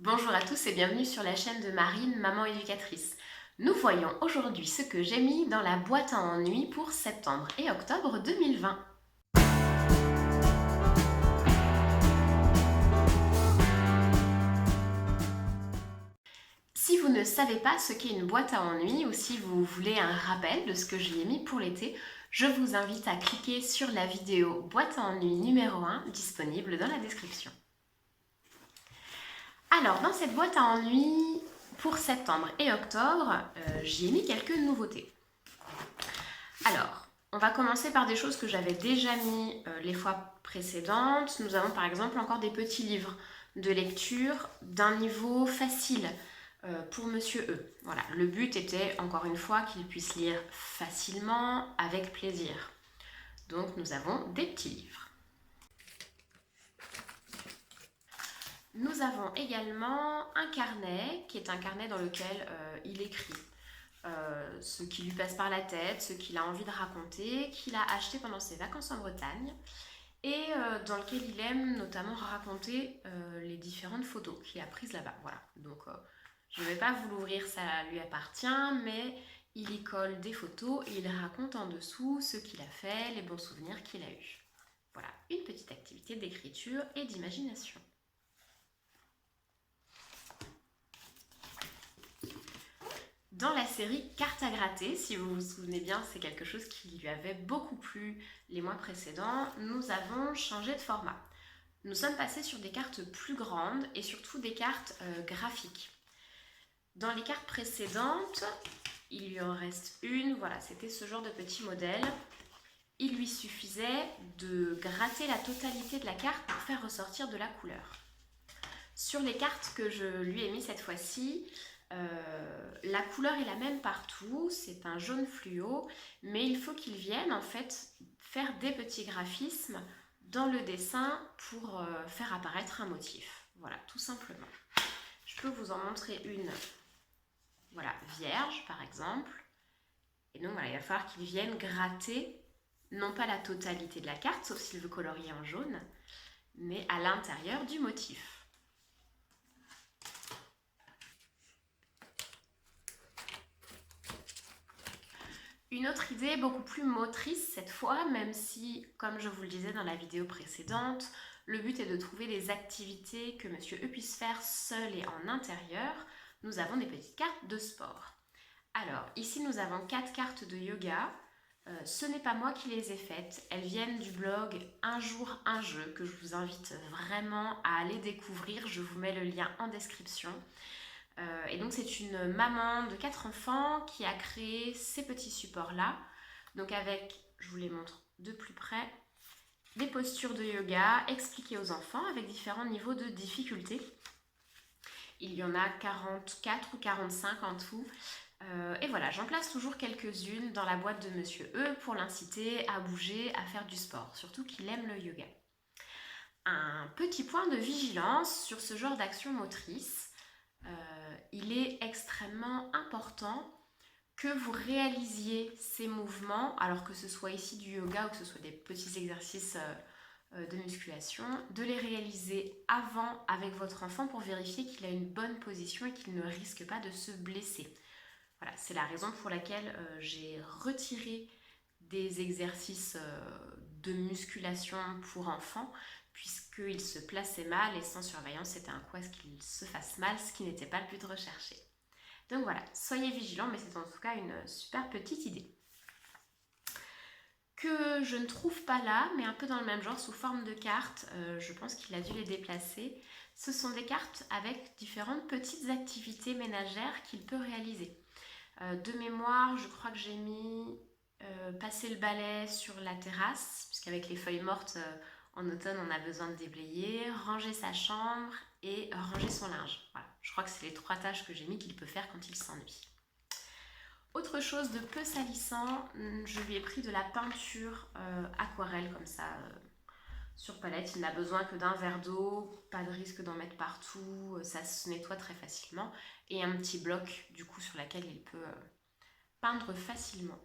Bonjour à tous et bienvenue sur la chaîne de Marine, maman éducatrice. Nous voyons aujourd'hui ce que j'ai mis dans la boîte à ennuis pour septembre et octobre 2020. Si vous ne savez pas ce qu'est une boîte à ennuis ou si vous voulez un rappel de ce que j'y ai mis pour l'été, je vous invite à cliquer sur la vidéo boîte à ennuis numéro 1 disponible dans la description. Alors, dans cette boîte à ennuis pour septembre et octobre, j'y ai mis quelques nouveautés. Alors, on va commencer par des choses que j'avais déjà mis les fois précédentes. Nous avons par exemple encore des petits livres de lecture d'un niveau facile pour Monsieur E. Voilà, le but était encore une fois qu'il puisse lire facilement, avec plaisir. Donc nous avons des petits livres. Nous avons également un carnet qui est un carnet dans lequel il écrit ce qui lui passe par la tête, ce qu'il a envie de raconter, qu'il a acheté pendant ses vacances en Bretagne et dans lequel il aime notamment raconter les différentes photos qu'il a prises là-bas. Voilà, donc je ne vais pas vous l'ouvrir, ça lui appartient, mais il y colle des photos et il raconte en dessous ce qu'il a fait, les bons souvenirs qu'il a eus. Voilà, une petite activité d'écriture et d'imagination. Dans la série Cartes à gratter, si vous vous souvenez bien, c'est quelque chose qui lui avait beaucoup plu les mois précédents, nous avons changé de format. Nous sommes passés sur des cartes plus grandes et surtout des cartes graphiques. Dans les cartes précédentes, il lui en reste une, voilà, c'était ce genre de petit modèle. Il lui suffisait de gratter la totalité de la carte pour faire ressortir de la couleur. Sur les cartes que je lui ai mis cette fois-ci, la couleur est la même partout, c'est un jaune fluo, mais il faut qu'il vienne en fait faire des petits graphismes dans le dessin pour faire apparaître un motif. Voilà, tout simplement. Je peux vous en montrer une, voilà, vierge par exemple. Et donc voilà, il va falloir qu'il vienne gratter, non pas la totalité de la carte, sauf s'il veut colorier en jaune, mais à l'intérieur du motif. Une autre idée beaucoup plus motrice cette fois, même si, comme je vous le disais dans la vidéo précédente, le but est de trouver des activités que Monsieur E puisse faire seul et en intérieur. Nous avons des petites cartes de sport. Alors, ici nous avons 4 cartes de yoga. Ce n'est pas moi qui les ai faites. Elles viennent du blog Un jour un jeu que je vous invite vraiment à aller découvrir. Je vous mets le lien en description. Et donc c'est une maman de 4 enfants qui a créé ces petits supports-là. Donc avec, je vous les montre de plus près, des postures de yoga expliquées aux enfants avec différents niveaux de difficulté. Il y en a 44 ou 45 en tout. Et voilà, j'en place toujours quelques-unes dans la boîte de Monsieur E pour l'inciter à bouger, à faire du sport, surtout qu'il aime le yoga. Un petit point de vigilance sur ce genre d'action motrice. Il est extrêmement important que vous réalisiez ces mouvements, alors que ce soit ici du yoga ou que ce soit des petits exercices de musculation, de les réaliser avant avec votre enfant pour vérifier qu'il a une bonne position et qu'il ne risque pas de se blesser. Voilà, c'est la raison pour laquelle j'ai retiré des exercices de musculation pour enfants, puisqu'il se plaçait mal et sans surveillance, c'était un coup à ce qu'il se fasse mal, ce qui n'était pas le but recherché. Donc voilà, soyez vigilants, mais c'est en tout cas une super petite idée. Que je ne trouve pas là, mais un peu dans le même genre, sous forme de cartes, je pense qu'il a dû les déplacer. Ce sont des cartes avec différentes petites activités ménagères qu'il peut réaliser. De mémoire, je crois que j'ai mis passer le balai sur la terrasse, puisqu'avec les feuilles mortes en automne, on a besoin de déblayer, ranger sa chambre et ranger son linge. Voilà, je crois que c'est les 3 tâches que j'ai mis qu'il peut faire quand il s'ennuie. Autre chose de peu salissant, je lui ai pris de la peinture aquarelle comme ça sur palette. Il n'a besoin que d'un verre d'eau, pas de risque d'en mettre partout, ça se nettoie très facilement. Et un petit bloc du coup sur lequel il peut peindre facilement.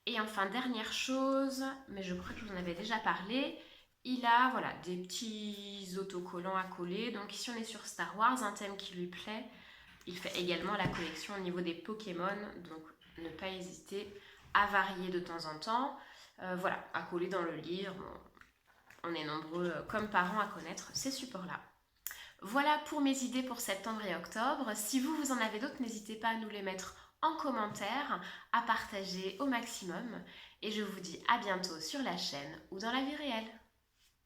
Et enfin, dernière chose, mais je crois que je vous en avais déjà parlé, Il a voilà, des petits autocollants à coller. Donc si on est sur Star Wars, un thème qui lui plaît, il fait également la collection au niveau des Pokémon. Donc ne pas hésiter à varier de temps en temps. Voilà, à coller dans le livre. Bon, on est nombreux comme parents à connaître ces supports-là. Voilà pour mes idées pour septembre et octobre. Si vous en avez d'autres, n'hésitez pas à nous les mettre en commentaire, à partager au maximum. Et je vous dis à bientôt sur la chaîne ou dans la vie réelle.